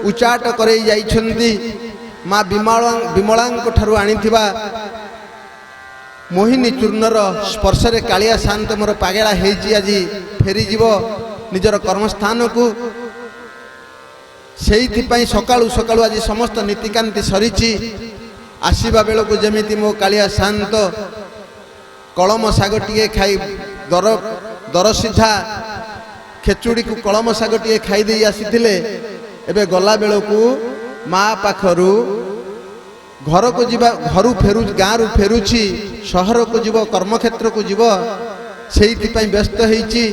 उचाट करई जाइछंती माँ विमलांक ठारू आनिथिबा मोहिनी चूर्णर स्पर्श रे कालिया शांत मोर पागेला हेजी आज फेरी जीव निजर कर्मस्थान को से सकाळू सकाळू आज समस्त नीतिकांति सरीची आसीबा बेलू जमीती मो कालिया शांत कलम शाग टे खाई दर सीधा खेचुड़ी को कलम शाग टे खाई दे आसीथिले एबे गला बेलू माँ पाखरु घर को जीवा घर फेरु गाँव रु फेरुची सहर को जीव कर्मक्षेत्र को जीव से व्यस्त होईची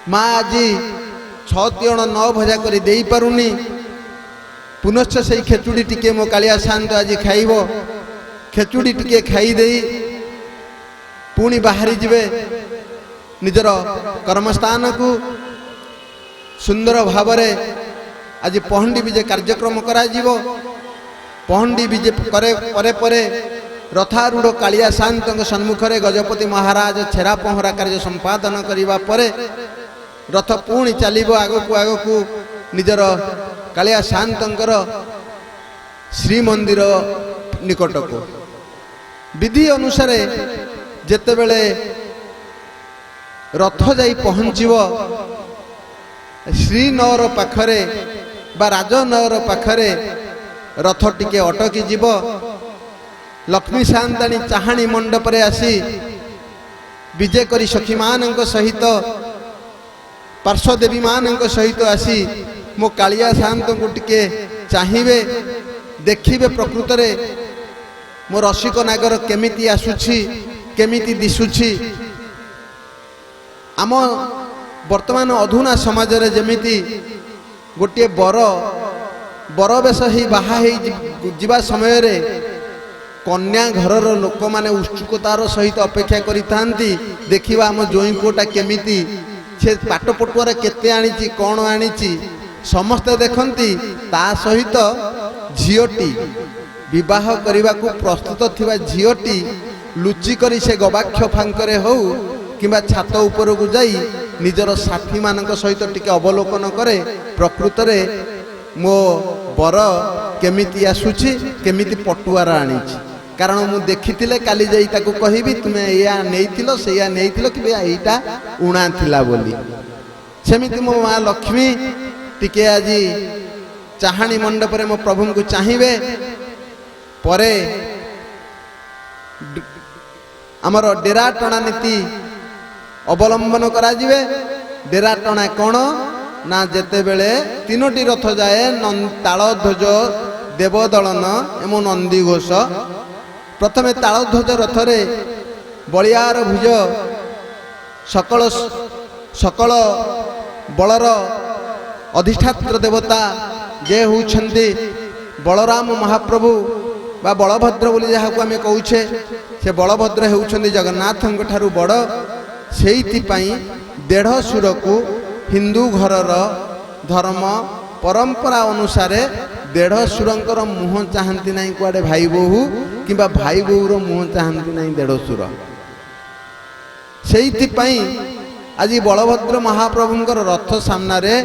माँ आज 6 तियण 9 भजा कर दे पारुनी पुनश्च से खेचुड़ी टिके मो कालिया शांत आज खाइब खेचुड़ी टिके खाई दे पुणी बाहरी जिवे निजर कर्मस्थान को सुंदर भावरे आज पहंडी विजे कार्यक्रम करा जीवो पहंडी विजे परे परे रथारूढ़ कालिया शांत सम्मुख रे गजपति महाराज छेरा पहरा कार्य संपादन करिबा परे रथ पुणी चलिबो आगकू आगकू निजर कालिया शांतंकर श्रीमंदिर निकट को विधि अनुसार जेतेबेले रथ जाई पहुँचीबो श्रीनगर पाखरे बा राजनगर पाखरे रथ टिके अटकी जीव लक्ष्मी शांताणी चाहाणी मंडप रे आसी विजय करी सखी मानक सहित पार्श्वदेवी मानक सहित आसी मो कालिया शांत को टिके चाहिए देखिए प्रकृत रे मो रसिक नागर केमिति आसुछि केमिति दिसुछि आम वर्तमान अधुना समाज रे जेमिति गोटे बर बेश ही बाहा जीवा समय रे कन्या घरर लोक माने उत्सुकतार सहित अपेक्षा करि थांती देखिबा आम जोई पुओटा केमिति से पाट पटुआर केते आनिची कौन आनिची समस्ते देखंती ता सहित झीओटी विवाह करने को प्रस्तुत थिबा झीओटी लुचि करी से गवाक्ष फांकरे हो किंबा छात ऊपर को जाई निजर साथी मानक सहित टिके अवलोकन करे प्रकृत रे मो बर केमिति आसुछि केमिति पटुआर आनिची कारण मु देखिथिले काली जाई ताकू कहिबी तुमे या नेइथिलो से या नेइथिलो कि एटा उणा थिला बोली सेमिति मो मां लक्ष्मी टिके आजी चाहाणी मंडप रे मो प्रभु को चाहिबे परे हमर डेरा टणा नीति अवलंबन करा जिवे डेरा टणा कोन ना जेते बेले 3टी रथ जाए तालध्वज देवदलन एवं नंदी घोष प्रथमे तालध्वज रथरे बलियार भुज सकल सकल बलर अधिष्ठात्र देवता जे होउछन्ति बलराम महाप्रभु बा बलभद्र बोली जहाँ को आम कौचे से बलभद्र होउछन्ति जगन्नाथ ठारू बड़ सेइति पई 1.5 सुर को हिंदू घरर धर्म परंपरा अनुसार 1.5 सुरंकर मुह चाहती ना कुआडे भाई बोहू कि भाई बोहूर मुह चाहती ना 1.5 सुर से आज बलभद्र महाप्रभुंकर रथ सामने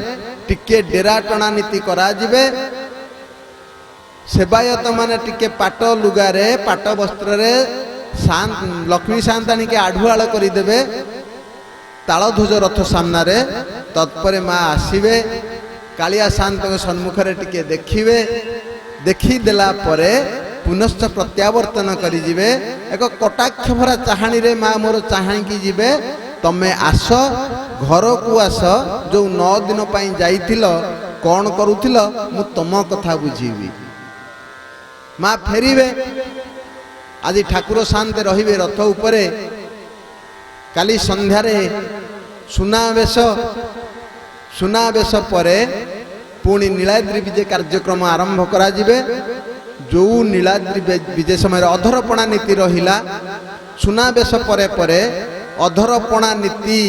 टिके डेरा टणा नीति करा जिवे सेवायत माने टिके पाट लुगारे पाट वस्त्र लक्ष्मी शांताणी के आढ़ुआल करदेवे तालध्वज रथ सामने तत्परे माँ आसवे कालिया शांत सम्मुखें टिके देखिए देखीदेला पुनश्च प्रत्यावर्तन करिजिबे एक कटाक्ष भरा चाहाणी रे माँ मोर चाहाकी जीवे तमे आस घर को आस जो 9 दिन पाई जाइथिल कौन करुथिल मु तुम कथा बुझीबी माँ फेरिबे आज ठाकुर शांत रहिबे रथ उपरे काली संध्यारे सुनावेश परे पुणी नीलाद्रि विजय कार्यक्रम आरंभ करा जिबे जो नीलाद्रि विजय समय अधरपणा नीति रहिला सुनावेश परे परे अधरपणा नीति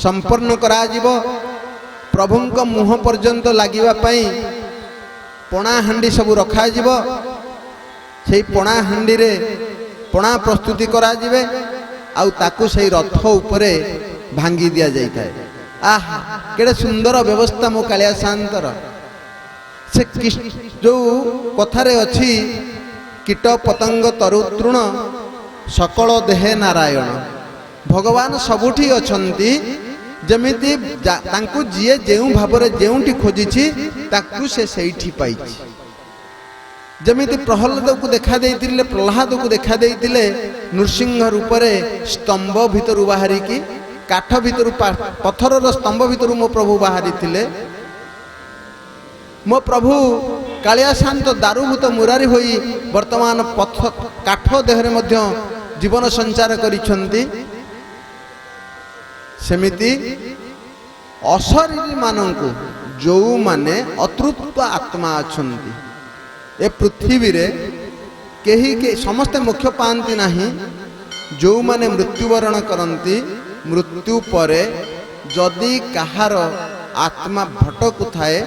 संपन्न करा जिवो प्रभुंक मुह पर्यंत लागिबा पई पणा हांडी सब रखा जिवो सेई पणा हांडी रे पणा प्रस्तुति करा जिवे आउ ताकू सेई रथ उपरे भांगी दिया जाई थाए आहा केड़े सुंदर व्यवस्था मो कालिया शांतर से जो कथारे अछि कीट पतंग तरुतृण सकल देहे नारायण भगवान सबुठी अछंती जमिति तांकु जिए जेउ भाबरे जेउठी खोजिछि ताकु से सेइठी पाइछि जमिति प्रहलाद को देखा देइतिले प्रहलाद को देखा देइतिले नृसिंह रूप रे स्तंभ भितरु बाहरी की काठ भितर पत्थर स्तंभ भितर मो प्रभु बाहरी थिले मो प्रभु कालिया शांत दारुभूत मुरारी होई वर्तमान काठ देहरे मध्य जीवन संचार करिछंती सेमिति अशरीरी मानंकु जो माने अतृप्त आत्मा अछंती ए पृथ्वी रे केही के समस्त मुख्य पांती नाही जो माने मृत्युवरण करंती मृत्यु परे जदि कहार आत्मा भटकु थाए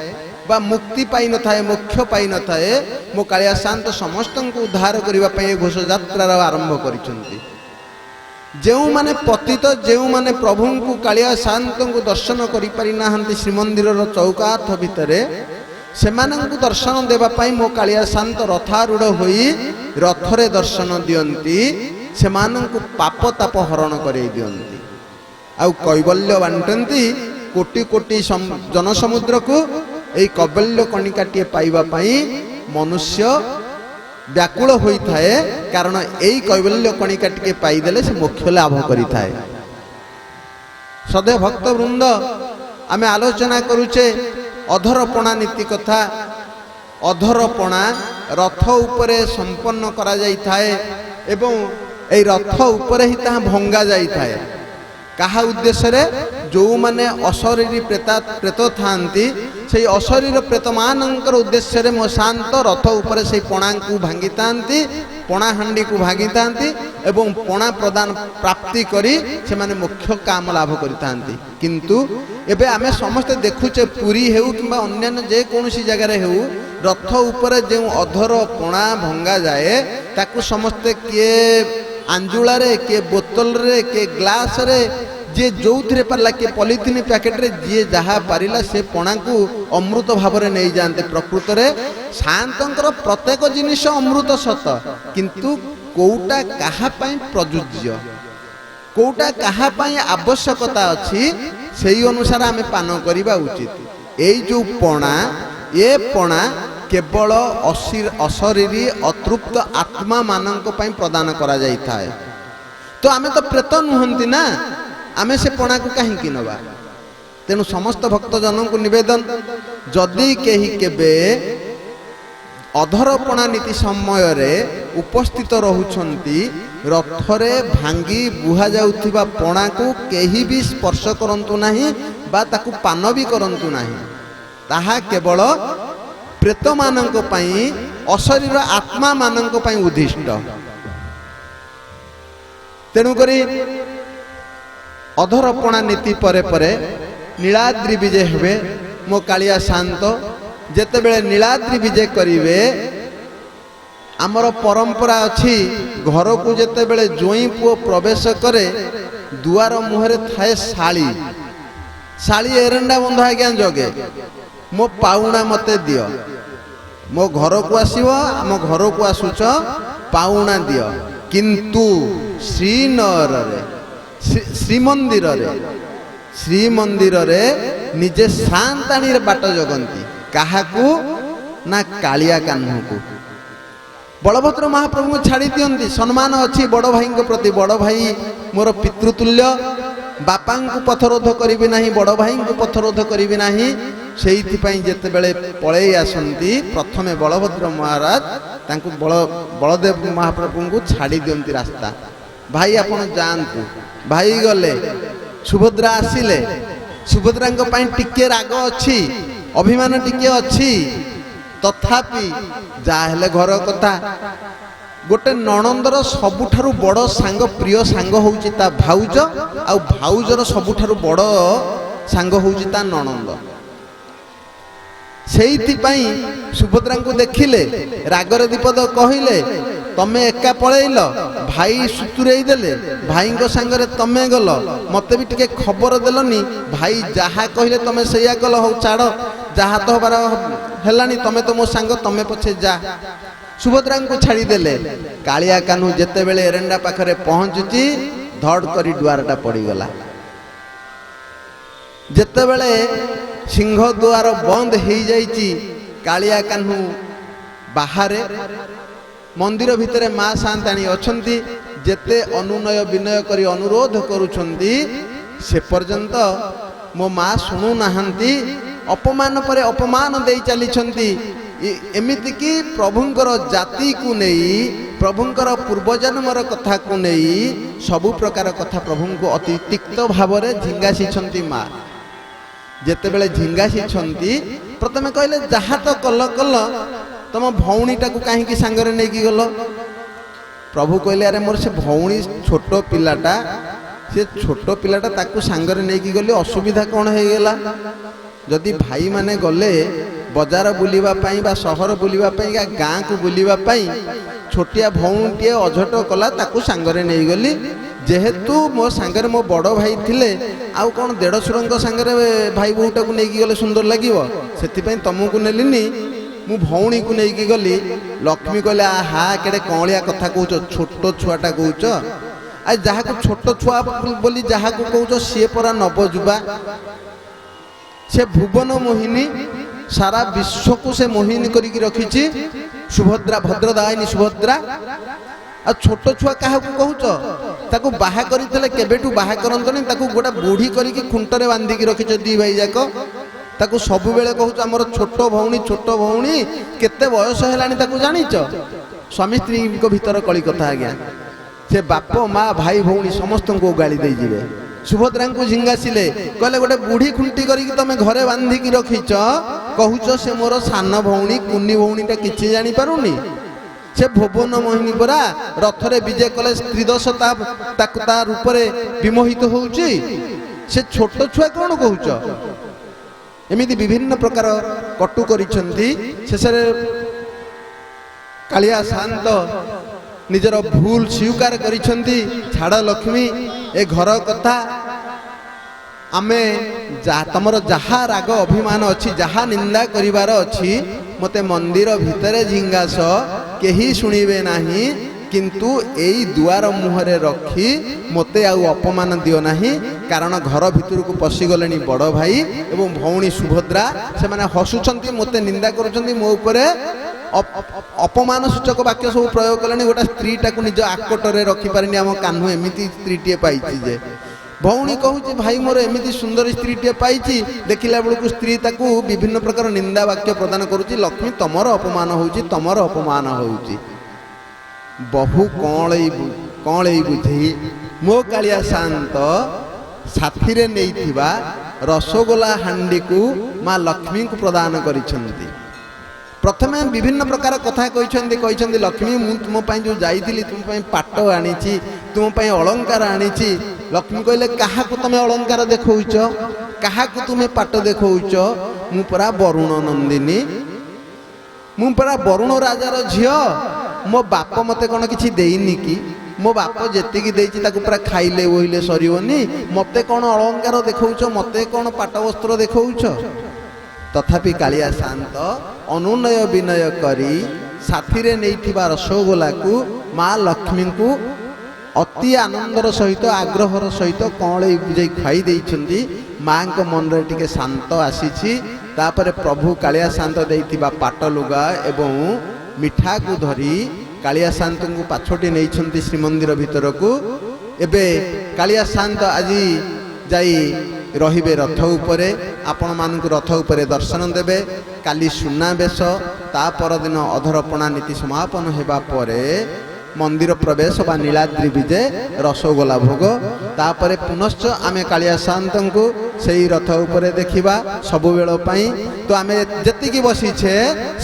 बा मुक्ति पाई न थाए मोक्ष पाई न थाए मो कालिया शांत समस्त को उद्धार करबा पई घोष यात्रा आरंभ करिसंती जेउ माने पतित जेउ माने प्रभु को कालिया शांत को दर्शन करि पारि नाहंती श्रीमंदिर रो चौकाठ भितरे सेमानंकु दर्शन देबा पई मो कालिया शांत रथारूढ़ होई रथरे दर्शन दियंती सेमानंकु पाप ताप हरण करे दियंती आउ कैवल्य बांटती कोटि कोटि जनसमुद्र को यही कैवल्य कणिकाटे पाइबा पई मनुष्य व्याकुल होई थाए कारण यही कैवल्य कणिकाटे पाइदेले से मोक्ष लाभ करि थाए सदे भक्त वृंद आमे आलोचना करूचे अधरपणा नीति कथा अधरपणा रथ उपरे संपन्न करा जाई थाए एवं ए रथ उपरे ही ता भंगा जाई थाए कहा उद्देश्य रे जो माने अशरीरी प्रेत थांती से अशरीर प्रेत मानकर उद्देश्य रे मो शांत रथ उपरे से पणा को भांगी तांती पणा हांडी को भांगी तांती एवं पणा प्रदान प्राप्ति करी से माने मुख्य काम लाभ करि तांती किंतु एबे आमे समस्त देखुचे पुरी हेउ किबा अन्य जे कोनोसी जगह रे हेउ रथ उपरे जे अधर पणा भंगा जाए ताकू समस्त किए आंजुला रे के बोतल रे के ग्लास रे जे जो थरे पारला के पॉलिथिन पैकेट रे जे जहा पारिला से पणा को अमृत भाव रे नहीं जानते प्रकृत रे शांतंकर प्रत्येक जिनिस अमृत सत किंतु कोउटा कहा पई प्रयोज्य कोउटा कहा पई आवश्यकता अछि सेही अनुसार आमे पान करिबा उचित एई जो पणा ए पणा केवल अशरीरी अतृप्त आत्मा मानक पई प्रदान करा जाई थाए तो आमे तो प्रेत नुहंती ना आमे से पणा को काहे कि नबा तेनु समस्त भक्त जनों को निवेदन जदि केही केबे अधरपणा नीति समय रे उपस्थित रहुछंती रथरे भांगी बुहा जाउथिबा पणा को केही भी स्पर्श करंतु नाही बा ताकू पान भी करंतु नाही ताहा केवल प्रेत मानक पई अशरीर आत्मा मानक पई उद्दिष्ट तेणु करी अधरपणा नीति परे परे नीलाद्रि विजय हेबे मो कालिया शांत जेते बेले नीलाद्रि विजय करिवे आमर परंपरा अछि घर को जेते बेले जोई पुओ प्रवेश करे दुआर मुहरे थाए साली साली एरंडा बंध आज्ञा जगे मो पाउना मते दियो मो घर को आसीबो आम घर को आसुच पाउना दियो किंतु श्रीनगर रे श्रीमंदिर रे ଶ୍ରୀମନ୍ଦିର ରେ ନିଜେ ସାନ୍ତାଣୀରେ ବାଟ ଜଗନ୍ତି। କାହାକୁ ନା କାଳିଆ କାହ୍ନୁକୁ। ବଳଭଦ୍ର ମହାପ୍ରଭୁଙ୍କୁ ଛାଡ଼ି ଦିଅନ୍ତି। ସମ୍ମାନ ଅଛି ବଡ଼ ଭାଇଙ୍କ ପ୍ରତି। ବଡ଼ ଭାଇ ମୋର ପିତୃତୁଲ୍ୟ, ବାପାଙ୍କୁ ପଥରୋଧ କରିବି ନାହିଁ, ବଡ଼ ଭାଇଙ୍କୁ ପଥରୋଧ କରିବି ନାହିଁ। ସେଇଥିପାଇଁ ଯେତେବେଳେ ପଳେଇ ଆସନ୍ତି ପ୍ରଥମେ ବଳଭଦ୍ର ମହାରାଜ ତାଙ୍କୁ ବଳଦେବ ମହାପ୍ରଭୁଙ୍କୁ ଛାଡ଼ି ଦିଅନ୍ତି ରାସ୍ତା। ଭାଇ ଆପଣ ଯାଆନ୍ତୁ। ଭାଇ ଗଲେ, ସୁଭଦ୍ରା ଆସିଲେ। ସୁଭଦ୍ରାଙ୍କ ପାଇଁ ଟିକେ ରାଗ ଅଛି, ଅଭିମାନ ଟିକେ ଅଛି। ତଥାପି ଯାହା ହେଲେ ଘର କଥା। ଗୋଟେ ନଣନ୍ଦର ସବୁଠାରୁ ବଡ଼ ସାଙ୍ଗ, ପ୍ରିୟ ସାଙ୍ଗ ହେଉଛି ତା ଭାଉଜ, ଆଉ ଭାଉଜର ସବୁଠାରୁ ବଡ଼ ସାଙ୍ଗ ହେଉଛି ତା ନଣନ୍ଦ। ସେଇଥିପାଇଁ ସୁଭଦ୍ରାଙ୍କୁ ଦେଖିଲେ, ରାଗରେ ଦିପଦ କହିଲେ, ତମେ ଏକା ପଳେଇଲ, ଭାଇ ସୁତୁରେଇ ଦେଲେ, ଭାଇଙ୍କ ସାଙ୍ଗରେ ତମେ ଗଲ, ମତେ ବି ଟିକେ ଖବର ଦେଲନି। ଭାଇ ଯାହା କହିଲେ ତମେ ସେଇଆ କଲ। ହଉ ଛାଡ଼, ଯାହା ତ ହବାର ହେଲାଣି, ତମେ ତ ମୋ ସାଙ୍ଗ, ତମେ ପଛେ ଯା। ସୁଭଦ୍ରାଙ୍କୁ ଛାଡ଼ିଦେଲେ। କାଳିଆ କାହ୍ନୁ ଯେତେବେଳେ ଏରେଣ୍ଡା ପାଖରେ ପହଞ୍ଚୁଛି, ଧଡ଼ କରି ଦୁଆରଟା ପଡ଼ିଗଲା। ଯେତେବେଳେ ସିଂହ ଦୁଆର ବନ୍ଦ ହେଇଯାଇଛି, କାଳିଆ କାହ୍ନୁ ବାହାରେ, ମନ୍ଦିର ଭିତରେ ମା ସାନ୍ତାଣୀ ଅଛନ୍ତି। ଯେତେ ଅନୁନୟ ବିନୟ କରି ଅନୁରୋଧ କରୁଛନ୍ତି, ସେ ପର୍ଯ୍ୟନ୍ତ ମୋ ମା ଶୁଣୁନାହାନ୍ତି। ଅପମାନ ପରେ ଅପମାନ ଦେଇ ଚାଲିଛନ୍ତି। ଏମିତିକି ପ୍ରଭୁଙ୍କର ଜାତିକୁ ନେଇ, ପ୍ରଭୁଙ୍କର ପୂର୍ବଜନ୍ମର କଥାକୁ ନେଇ ସବୁ ପ୍ରକାର କଥା ପ୍ରଭୁଙ୍କୁ ଅତି ତିକ୍ତ ଭାବରେ ଝିଙ୍ଗାସିଛନ୍ତି ମା। ଯେତେବେଳେ ଝିଙ୍ଗାସିଛନ୍ତି, ପ୍ରଥମେ କହିଲେ ଯାହା ତ କଲ କଲ, ତମ ଭଉଣୀଟାକୁ କାହିଁକି ସାଙ୍ଗରେ ନେଇକି ଗଲ? ପ୍ରଭୁ କହିଲେ, ଆରେ ମୋର ସେ ଭଉଣୀ ଛୋଟ ପିଲାଟା, ସେ ଛୋଟ ପିଲାଟା, ତାକୁ ସାଙ୍ଗରେ ନେଇକି ଗଲି, ଅସୁବିଧା କ'ଣ ହେଇଗଲା? ଯଦି ଭାଇମାନେ ଗଲେ ବଜାର ବୁଲିବା ପାଇଁ ବା ସହର ବୁଲିବା ପାଇଁ ବା ଗାଁକୁ ବୁଲିବା ପାଇଁ, ଛୋଟିଆ ଭଉଣୀଟିଏ ଅଝଟ କଲା, ତାକୁ ସାଙ୍ଗରେ ନେଇଗଲି। ଯେହେତୁ ମୋ ସାଙ୍ଗରେ ମୋ ବଡ଼ ଭାଇ ଥିଲେ, ଆଉ କ'ଣ ଦେଢ଼ଶୁରଙ୍କ ସାଙ୍ଗରେ ଭାଇ ବୋହୂଟାକୁ ନେଇକି ଗଲେ ସୁନ୍ଦର ଲାଗିବ? ସେଥିପାଇଁ ତମକୁ ନେଲିନି, ମୁଁ ଭଉଣୀକୁ ନେଇକି ଗଲି। ଲକ୍ଷ୍ମୀ କହିଲେ, ଆହା କେଡ଼େ କଅଁଳିଆ କଥା କହୁଛ, ଛୋଟ ଛୁଆଟା କହୁଛ। ଆଉ ଯାହାକୁ ଛୋଟ ଛୁଆ ବୋଲି ଯାହାକୁ କହୁଛ, ସିଏ ପରା ନବଯୁବା, ସେ ଭୁବନ ମୋହିନୀ, ସାରା ବିଶ୍ୱକୁ ସେ ମୋହିନୀ କରିକି ରଖିଛି। ସୁଭଦ୍ରା, ଭଦ୍ରଦାୟିନୀ ସୁଭଦ୍ରା। ଆଉ ଛୋଟ ଛୁଆ କାହାକୁ କହୁଛ? ତାକୁ ବାହା କରିଥିଲେ କେବେଠୁ ବାହା କରନ୍ତନି, ତାକୁ ଗୋଟେ ବୁଢ଼ୀ କରିକି ଖୁଣ୍ଟରେ ବାନ୍ଧିକି ରଖିଛ ଦି ଭାଇ ଯାକ। ତାକୁ ସବୁବେଳେ କହୁଛ ଆମର ଛୋଟ ଭଉଣୀ, ଛୋଟ ଭଉଣୀ। କେତେ ବୟସ ହେଲାଣି ତାକୁ ଜାଣିଛ? ସ୍ୱାମୀ ସ୍ତ୍ରୀଙ୍କ ଭିତର କଳି କଥା ଆଜ୍ଞା। ସେ ବାପ ମା ଭାଇ ଭଉଣୀ ସମସ୍ତଙ୍କୁ ଗାଳି ଦେଇଯିବେ। ସୁଭଦ୍ରାଙ୍କୁ ଝିଙ୍ଗାସିଲେ, କହିଲେ ଗୋଟେ ବୁଢ଼ୀ ଖୁଣ୍ଟି କରିକି ତମେ ଘରେ ବାନ୍ଧିକି ରଖିଛ, କହୁଛ ସେ ମୋର ସାନ ଭଉଣୀ, କୁନି ଭଉଣୀଟା କିଛି ଜାଣିପାରୁନି। ସେ ଭୁବନ ମୋହିନୀ ପରା, ରଥରେ ବିଜେ କଲେ ତ୍ରିଦଶ ତାକୁ ତା ରୂପରେ ବିମୋହିତ ହଉଛି। ସେ ଛୋଟ ଛୁଆ କ'ଣ କହୁଛ? ଏମିତି ବିଭିନ୍ନ ପ୍ରକାର କଟୁ କରିଛନ୍ତି। ଶେଷରେ କାଳିଆ ଶାନ୍ତ ନିଜର ଭୁଲ ସ୍ୱୀକାର କରିଛନ୍ତି। ଛାଡ଼ ଲକ୍ଷ୍ମୀ, ଏ ଘର କଥା, ଆମେ ତମର ଯାହା ରାଗ ଅଭିମାନ ଅଛି, ଯାହା ନିନ୍ଦା କରିବାର ଅଛି, ମୋତେ ମନ୍ଦିର ଭିତରେ ଝିଙ୍ଗାସ, କେହି ଶୁଣିବେ ନାହିଁ। କିନ୍ତୁ ଏଇ ଦୁଆର ମୁହଁରେ ରଖି ମୋତେ ଆଉ ଅପମାନ ଦିଅ ନାହିଁ। କାରଣ ଘର ଭିତରକୁ ପଶିଗଲେଣି ବଡ଼ ଭାଇ ଏବଂ ଭଉଣୀ ସୁଭଦ୍ରା। ସେମାନେ ହସୁଛନ୍ତି, ମୋତେ ନିନ୍ଦା କରୁଛନ୍ତି, ମୋ ଉପରେ ଅପମାନ ସୂଚକ ବାକ୍ୟ ସବୁ ପ୍ରୟୋଗ କଲେଣି। ଗୋଟେ ସ୍ତ୍ରୀଟାକୁ ନିଜ ଆକଟରେ ରଖିପାରିନି ଆମ କାହ୍ନୁ, ଏମିତି ସ୍ତ୍ରୀଟିଏ ପାଇଛି ଯେ। ଭଉଣୀ କହୁଛି, ଭାଇ ମୋର ଏମିତି ସୁନ୍ଦର ସ୍ତ୍ରୀଟିଏ ପାଇଛି, ଦେଖିଲା ବେଳକୁ ସ୍ତ୍ରୀ ତାକୁ ବିଭିନ୍ନ ପ୍ରକାର ନିନ୍ଦା ବାକ୍ୟ ପ୍ରଦାନ କରୁଛି। ଲକ୍ଷ୍ମୀ, ତମର ଅପମାନ ହେଉଛି, ତମର ଅପମାନ ହେଉଛି। ବହୁ କଅଁଳେଇ ବୁଝି ମୋ କାଳିଆ ଶାନ୍ତ ସାଥିରେ ନେଇଥିବା ରସଗୋଲା ହାଣ୍ଡିକୁ ମା ଲକ୍ଷ୍ମୀଙ୍କୁ ପ୍ରଦାନ କରିଛନ୍ତି। ପ୍ରଥମେ ବିଭିନ୍ନ ପ୍ରକାର କଥା କହିଛନ୍ତି, ଲକ୍ଷ୍ମୀ ମୁଁ ତୁମ ପାଇଁ ଯେଉଁ ଯାଇଥିଲି, ତୁମ ପାଇଁ ପାଟ ଆଣିଛି, ତୁମ ପାଇଁ ଅଳଙ୍କାର ଆଣିଛି। ଲକ୍ଷ୍ମୀ କହିଲେ, କାହାକୁ ତମେ ଅଳଙ୍କାର ଦେଖାଉଛ? କାହାକୁ ତୁମେ ପାଟ ଦେଖାଉଛ? ମୁଁ ପରା ବରୁଣ ନନ୍ଦିନୀ, ମୁଁ ପରା ବରୁଣ ରାଜାର ଝିଅ। ମୋ ବାପ ମୋତେ କ'ଣ କିଛି ଦେଇନି କି? ମୋ ବାପ ଯେତିକି ଦେଇଛି ତାକୁ ପୁରା ଖାଇଲେ ବୋଇଲେ ସରିବନି। ମୋତେ କ'ଣ ଅଳଙ୍କାର ଦେଖାଉଛ? ମୋତେ କ'ଣ ପାଟ ବସ୍ତ୍ର ଦେଖାଉଛ? ତଥାପି କାଳିଆ ଶାନ୍ତ ଅନୁନୟ ବିନୟ କରି ସାଥିରେ ନେଇଥିବା ରସଗୋଲାକୁ ମା ଲକ୍ଷ୍ମୀଙ୍କୁ ଅତି ଆନନ୍ଦର ସହିତ, ଆଗ୍ରହର ସହିତ କଅଁଳେଇ ବୁଝେଇ ଖାଇ ଦେଇଛନ୍ତି। ମାଙ୍କ ମନରେ ଟିକେ ଶାନ୍ତ ଆସିଛି। ତାପରେ ପ୍ରଭୁ କାଳିଆ ସାନ୍ତ ଦେଇଥିବା ପାଟ ଲୁଗା ଏବଂ ମିଠାକୁ ଧରି କାଳିଆ ସାନ୍ତଙ୍କୁ ପାଛୋଟି ନେଇଛନ୍ତି ଶ୍ରୀମନ୍ଦିର ଭିତରକୁ। ଏବେ କାଳିଆ ସାନ୍ତ ଆଜି ଯାଇ ରହିବେ ରଥ ଉପରେ, ଆପଣମାନଙ୍କୁ ରଥ ଉପରେ ଦର୍ଶନ ଦେବେ। କାଲି ସୁନାବେଶ, ତା ପରଦିନ ଅଧରପଣା ନୀତି ସମାପନ ହେବା ପରେ ମନ୍ଦିର ପ୍ରବେଶ ବା ନୀଳାଦ୍ରି ବିଜେ, ରସଗୋଲା ଭୋଗ। ତାପରେ ପୁନଶ୍ଚ ଆମେ କାଳିଆ ସାନ୍ତଙ୍କୁ ସେଇ ରଥ ଉପରେ ଦେଖିବା ସବୁବେଳ ପାଇଁ। ତ ଆମେ ଯେତିକି ବସିଛେ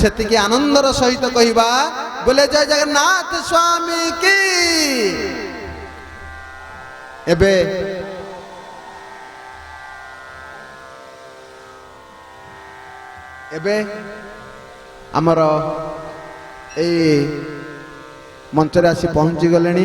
ସେତିକି ଆନନ୍ଦର ସହିତ କହିବା ବୋଲେ ଜୟ ଜଗନ୍ନାଥ ସ୍ୱାମୀ କି। ଏବେ ଆମର ଏଇ ମଞ୍ଚରେ ଆସି ପହଞ୍ଚି ଗଲେଣି